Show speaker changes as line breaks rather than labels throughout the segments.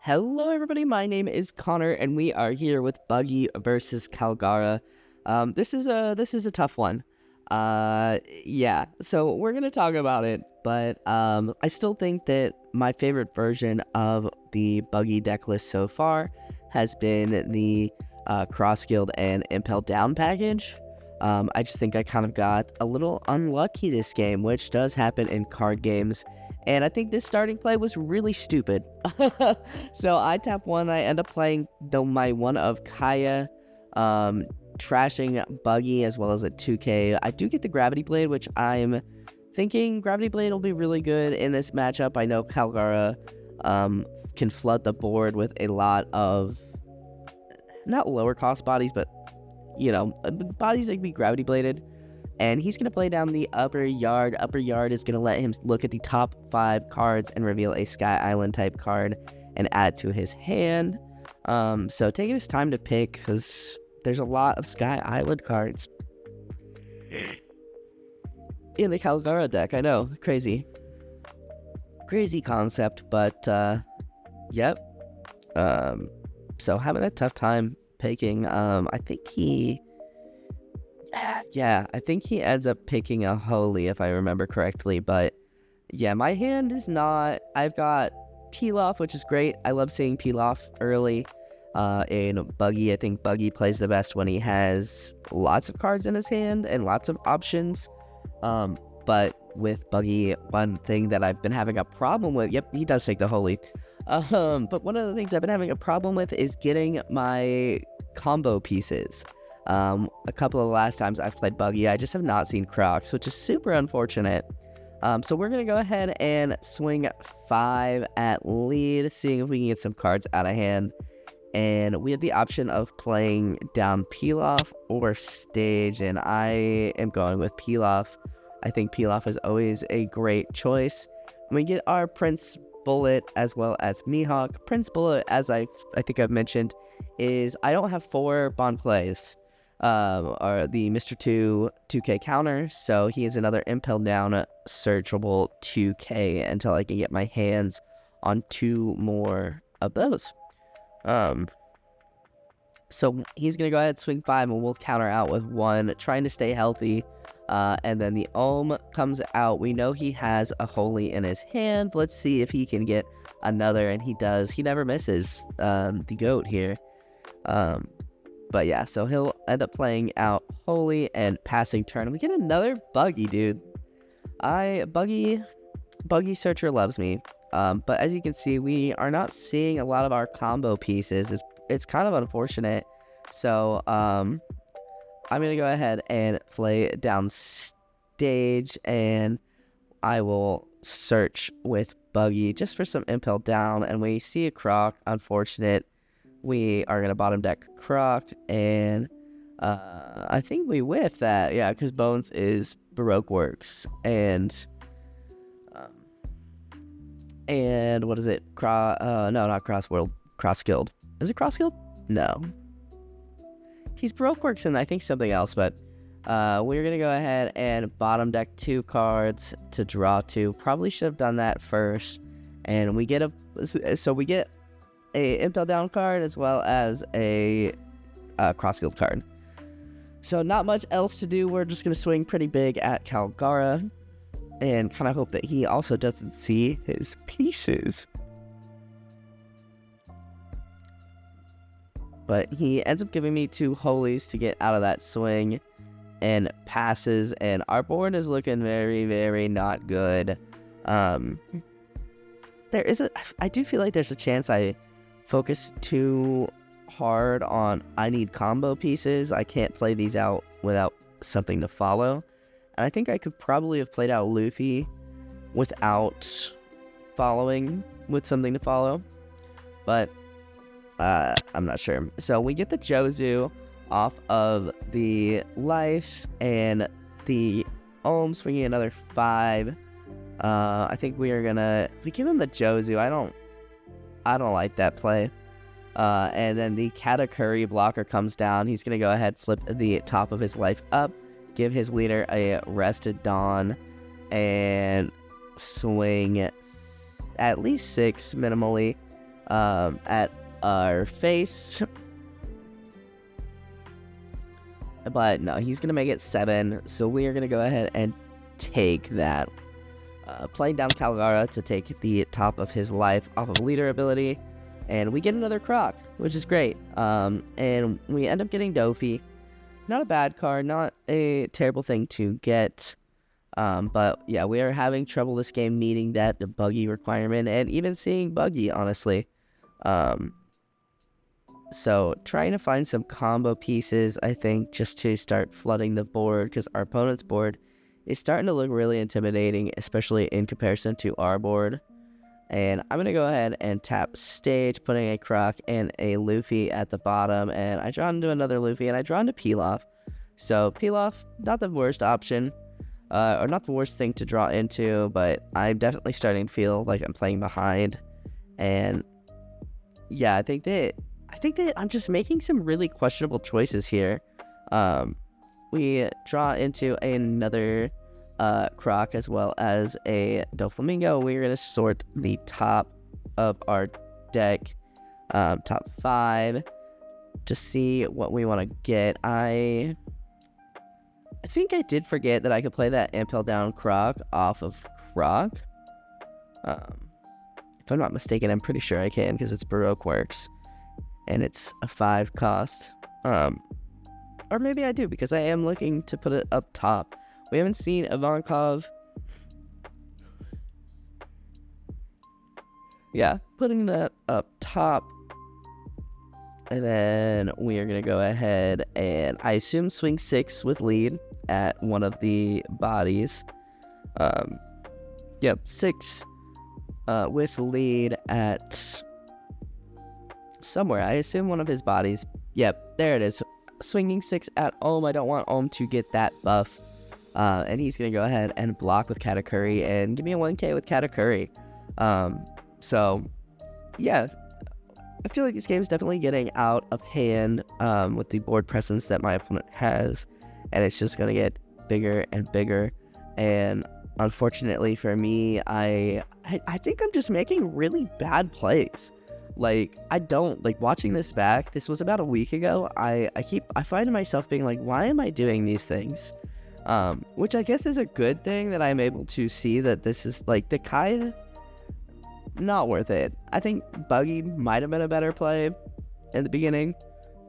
Hello everybody, my name is Connor and we are here with Buggy versus Kalgara. This is a tough one. Yeah, so we're gonna talk about it, but I still think that my favorite version of the Buggy deck list so far has been the Cross Guild and Impel Down package. I just think I kind of got a little unlucky this game, which does happen in card games. And I think this starting play was really stupid. So I tap one, I end up playing my one of Kaya, trashing Buggy as well as a 2K. I do get the Gravity Blade, which I'm thinking Gravity Blade will be really good in this matchup. I know Kalgara can flood the board with a lot of, not lower cost bodies, but, you know, bodies that can be Gravity Bladed. And he's going to play down the upper yard. Upper yard is going to let him look at the top 5 cards and reveal a Sky Island type card and add it to his hand. So taking his time to pick, because there's a lot of Sky Island cards in the Kalgara deck. I know, crazy concept, but yep. So having a tough time picking. I think he ends up picking a Holy, if I remember correctly. But yeah, my hand is not. I've got Peel-Off, which is great. I love seeing Peel-Off early in Buggy. I think Buggy plays the best when he has lots of cards in his hand and lots of options. But with Buggy, one thing that I've been having a problem with, yep, he does take the Holy. But one of the things I've been having a problem with is getting my combo pieces. A couple of the last times I've played Buggy, I just have not seen Crocs, which is super unfortunate. So we're going to go ahead and swing 5 at lead, seeing if we can get some cards out of hand. And we have the option of playing down Peel-Off or Stage, and I am going with Peel-Off. I think Peel-Off is always a great choice. We get our Prince Bullet as well as Mihawk. Prince Bullet, as I think I've mentioned, is I don't have 4 Bond plays. Or the Mr. 2K counter, so he is another Impel Down searchable 2K until I can get my hands on 2 more of those. So he's gonna go ahead and swing 5 and we'll counter out with 1, trying to stay healthy. And then the Ohm comes out. We know he has a Holy in his hand. Let's see if he can get another, and he does. He never misses the GOAT here. But yeah, so he'll end up playing out Holy and passing turn. We get another Buggy, dude. Buggy Searcher loves me. But as you can see, we are not seeing a lot of our combo pieces. It's kind of unfortunate. So I'm gonna go ahead and play down Stage, and I will search with Buggy just for some Impel Down. And we see a Croc, unfortunate. We are going to bottom deck Croc, and I think we whiff that, yeah, because Bones is Baroque Works, and what is it? No, not Cross World, Cross Guild. Is it Cross Guild? No. He's Baroque Works and I think something else, but we're going to go ahead and bottom deck 2 cards to draw 2. Probably should have done that first, and we get a Impel Down card as well as a Cross Guild card. So not much else to do. We're just going to swing pretty big at Kalgara and kind of hope that he also doesn't see his pieces. But he ends up giving me 2 Holies to get out of that swing and passes, and our board is looking very, very not good. I do feel like there's a chance I focus too hard on I need combo pieces. I can't play these out without something to follow. And I think I could probably have played out Luffy without following with something to follow. But I'm not sure. So we get the Jozu off of the life and the Ohm swinging another 5. I think we give him the Jozu. I don't like that play. And then the Katakuri blocker comes down. He's going to go ahead, flip the top of his life up, give his leader a Rested Dawn, and swing at least 6 minimally. at our face. But no, he's going to make it 7, so we are going to go ahead and take that. Playing down Kalgara to take the top of his life off of leader ability, and we get another Croc, which is great. And we end up getting Dofi. Not a bad card, not a terrible thing to get. But yeah, we are having trouble this game meeting that Buggy requirement, and even seeing Buggy, honestly. So trying to find some combo pieces, I think, just to start flooding the board, because our opponent's board is starting to look really intimidating, especially in comparison to our board. And I'm going to go ahead and tap stage, putting a Croc and a Luffy at the bottom, and I draw into another Luffy, and I draw into Pilaf. So Pilaf, not the worst option, or not the worst thing to draw into, but I'm definitely starting to feel like I'm playing behind. And yeah, I think that I'm just making some really questionable choices here. We draw into another Croc as well as a Doflamingo. We're going to sort the top of our deck, top 5, to see what we want to get. I think I did forget that I could play that Impel Down Croc off of Croc. If I'm not mistaken, I'm pretty sure I can, because it's Baroque Works. And it's a 5 cost. Or maybe I do, because I am looking to put it up top. We haven't seen Ivankov. Yeah, putting that up top. And then we are going to go ahead and, I assume, swing 6 with lead at one of the bodies. Yep, 6 with lead at somewhere. I assume one of his bodies. Yep, there it is. Swinging 6 at Ohm. I don't want Ohm to get that buff. And he's going to go ahead and block with Katakuri and give me a 1k with Katakuri. So, yeah. I feel like this game is definitely getting out of hand with the board presence that my opponent has. And it's just going to get bigger and bigger. And unfortunately for me, I think I'm just making really bad plays. Like, I don't, like, watching this back, this was about a week ago, I find myself being like, why am I doing these things? Which I guess is a good thing, that I'm able to see that this is, like, the Kaya, not worth it. I think Buggy might have been a better play in the beginning,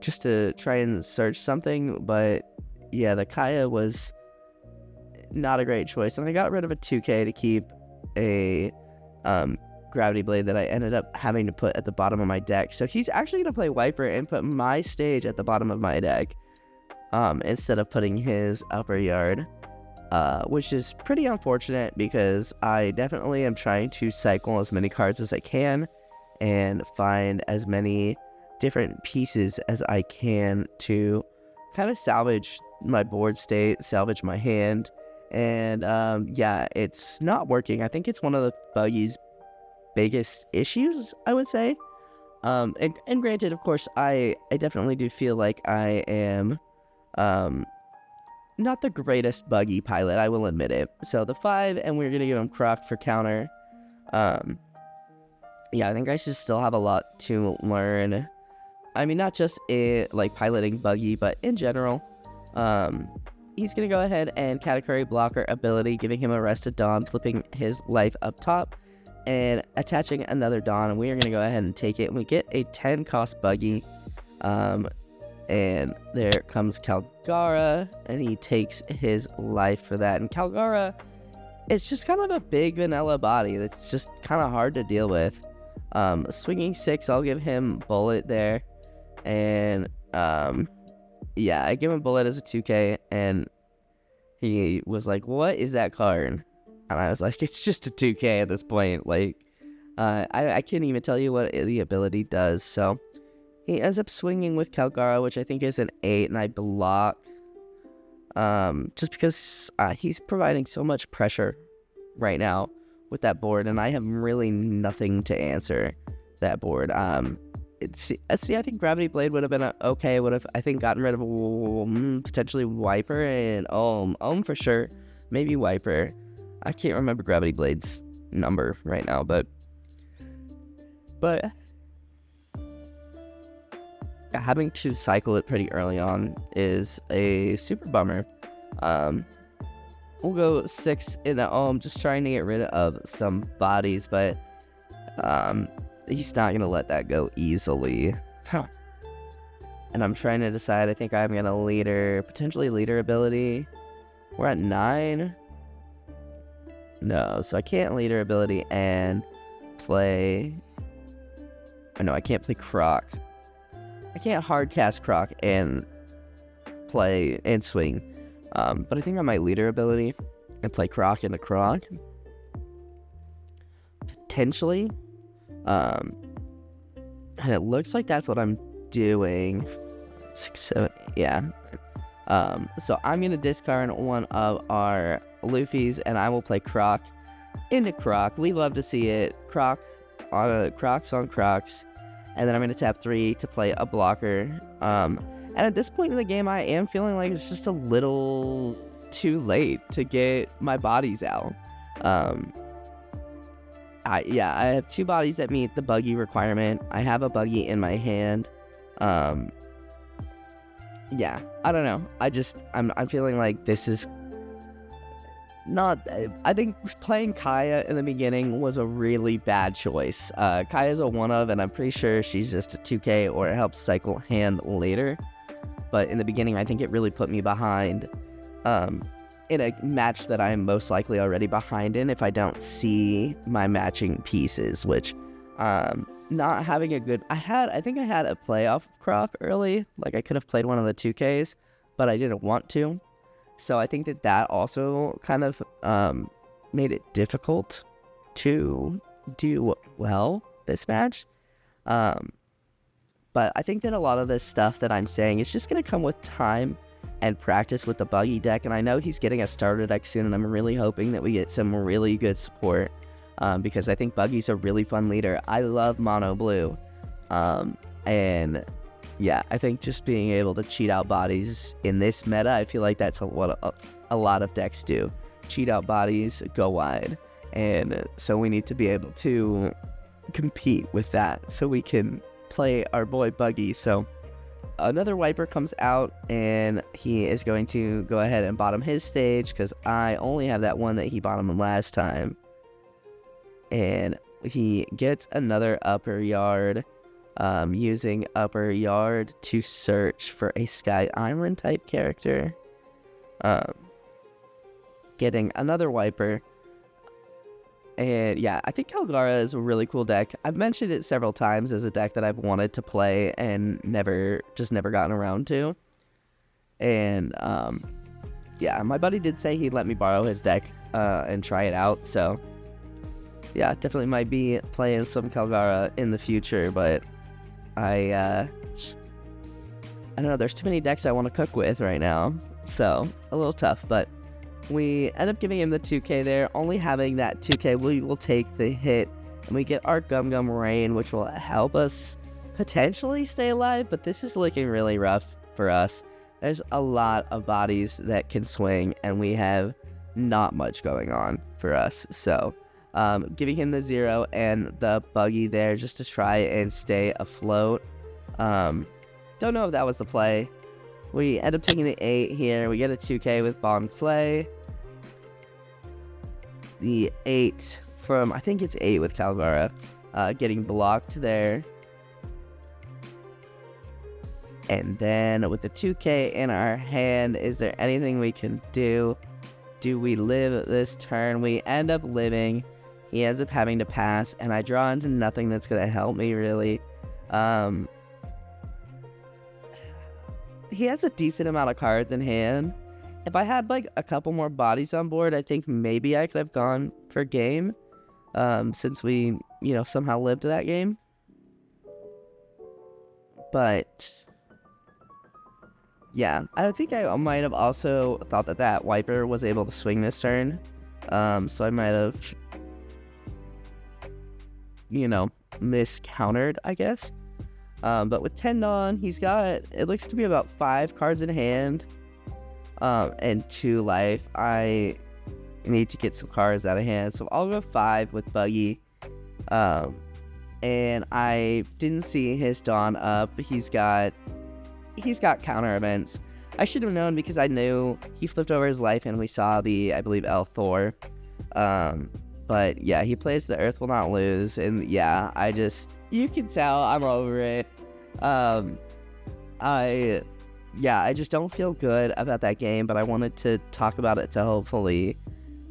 just to try and search something, but yeah, the Kaya was not a great choice, and I got rid of a 2k to keep a, Gravity Blade that I ended up having to put at the bottom of my deck. So he's actually going to play Wiper and put my stage at the bottom of my deck, instead of putting his upper yard, which is pretty unfortunate, because I definitely am trying to cycle as many cards as I can and find as many different pieces as I can to kind of salvage my board state, salvage my hand. And yeah, it's not working. I think it's one of the Buggy's biggest issues, I would say. And granted, of course, I definitely do feel like I am not the greatest Buggy pilot, I will admit it. So the 5, and we're gonna give him Croc for counter. Yeah, I think I should still have a lot to learn. I mean, not just like piloting Buggy, but in general. He's gonna go ahead and Katakuri blocker ability, giving him a rested Dawn, flipping his life up top, and attaching another Dawn, and we are going to go ahead and take it. We get a 10 cost Buggy, and there comes Kalgara, and he takes his life for that. And Kalgara, it's just kind of a big vanilla body that's just kind of hard to deal with. Swinging 6, I'll give him Bullet there, and yeah, I give him Bullet as a 2k, and he was like, what is that card? And I was like, it's just a 2k at this point. Like, I can't even tell you what the ability does. So he ends up swinging with Kalgara, which I think is an 8, and I block. Just because he's providing so much pressure right now with that board, and I have really nothing to answer that board. See, I think Gravity Blade would have been okay. Would have, I think, gotten rid of potentially Wiper and Ohm for sure. Maybe Wiper. I can't remember Gravity Blade's number right now, but having to cycle it pretty early on is a super bummer. We'll go 6 in the I'm just trying to get rid of some bodies, but he's not gonna let that go easily. And I'm trying to decide. I think I'm gonna potentially leader ability. We're at 9. No, so I can't leader ability and play. Oh no, I can't play Croc. I can't hard cast Croc and play and swing. But I think I might leader ability and play Croc into Croc. Potentially. And it looks like that's what I'm doing. 6, 7, yeah. So I'm gonna discard one of our Luffy's and I will play Croc into Croc. We love to see it. Crocs on Crocs. And then I'm gonna tap 3 to play a blocker. And at this point in the game, I am feeling like it's just a little too late to get my bodies out. I have 2 bodies that meet the buggy requirement. I have a buggy in my hand. Yeah, I don't know. I'm feeling like this is not. I think playing Kaya in the beginning was a really bad choice. Kaya's a 1-of, and I'm pretty sure she's just a 2K or it helps cycle hand later. But in the beginning, I think it really put me behind in a match that I am most likely already behind in if I don't see my matching pieces, which not having a good... I think I had a playoff Croc early. Like, I could have played one of the 2Ks, but I didn't want to. So I think that also kind of made it difficult to do well this match. But I think that a lot of this stuff that I'm saying is just going to come with time and practice with the buggy deck. And I know he's getting a starter deck soon, and I'm really hoping that we get some really good support. Because I think Buggy's a really fun leader. I love Mono Blue. And yeah, I think just being able to cheat out bodies in this meta, I feel like that's what a lot of decks do. Cheat out bodies, go wide. And so we need to be able to compete with that so we can play our boy Buggy. So another wiper comes out, and he is going to go ahead and bottom his stage because I only have that one that he bottomed last time. And he gets another upper yard, using upper yard to search for a Sky Island type character. Getting another wiper. And yeah, I think Kalgara is a really cool deck. I've mentioned it several times as a deck that I've wanted to play and never gotten around to. And yeah, my buddy did say he'd let me borrow his deck and try it out, so yeah, definitely might be playing some Kalgara in the future, but I don't know, there's too many decks I want to cook with right now, so a little tough, but we end up giving him the 2K there. Only having that 2K, we will take the hit, and we get our Gum Gum Rain, which will help us potentially stay alive, but this is looking really rough for us. There's a lot of bodies that can swing, and we have not much going on for us, so giving him the 0 and the buggy there just to try and stay afloat. Don't know if that was the play. We end up taking the 8 here. We get a 2K with Bomb Play. The 8 from, I think it's 8 with Kalgara, getting blocked there. And then with the 2K in our hand, is there anything we can do? Do we live this turn? We end up living. He ends up having to pass, and I draw into nothing that's going to help me, really. He has a decent amount of cards in hand. If I had, like, a couple more bodies on board, I think maybe I could have gone for game, since we, somehow lived that game. But yeah, I think I might have also thought that wiper was able to swing this turn. So I might have miscountered, I guess. But with 10 on, he's got, it looks to be about 5 cards in hand, and 2 life. I need to get some cards out of hand, so I'll go 5 with Buggy. and I didn't see his Dawn up. He's got counter events. I should have known because I knew he flipped over his life and we saw the, I believe, L Thor. But yeah, he plays the Earth Will Not Lose, and yeah, you can tell I'm over it. I just don't feel good about that game, but I wanted to talk about it to hopefully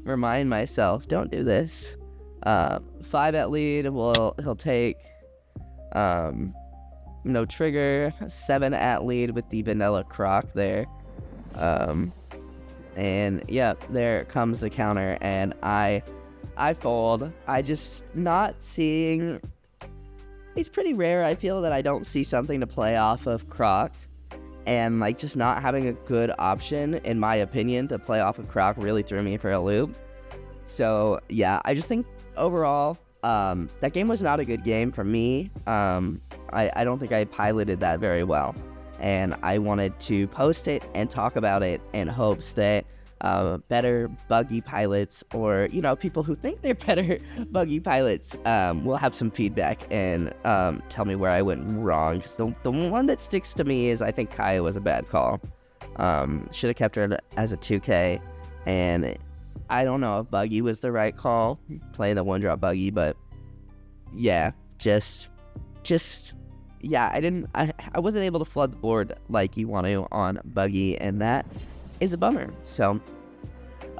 remind myself, don't do this. 5 at lead, he'll take no trigger. 7 at lead with the vanilla croc there. And yeah, there comes the counter, and I fold. I just not seeing. It's pretty rare, I feel, that I don't see something to play off of croc, and like just not having a good option, in my opinion, to play off of croc really threw me for a loop. So yeah, I just think overall, that game was not a good game for me. I don't think I piloted that very well, and I wanted to post it and talk about it in hopes that better buggy pilots, or people who think they're better buggy pilots, will have some feedback and tell me where I went wrong. Because the one that sticks to me is I think Kaya was a bad call. Should have kept her as a 2K, and I don't know if buggy was the right call, playing the 1-drop buggy, but yeah, just yeah, I wasn't able to flood the board like you want to on buggy, and that is a bummer. So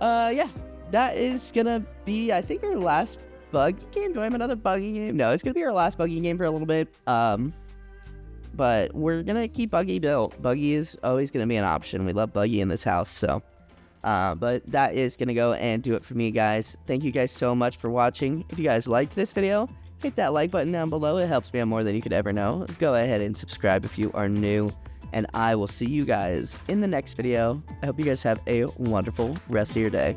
yeah, that is gonna be, I think, our last buggy game. Do I have another buggy game? No, it's gonna be our last buggy game for a little bit. But we're gonna keep buggy built. Buggy is always gonna be an option. We love buggy in this house. So but that is gonna go and do it for me, guys. Thank you guys so much for watching. If you guys liked this video, hit that like button down below. It helps me out more than you could ever know. Go ahead and subscribe if you are new, and I will see you guys in the next video. I hope you guys have a wonderful rest of your day.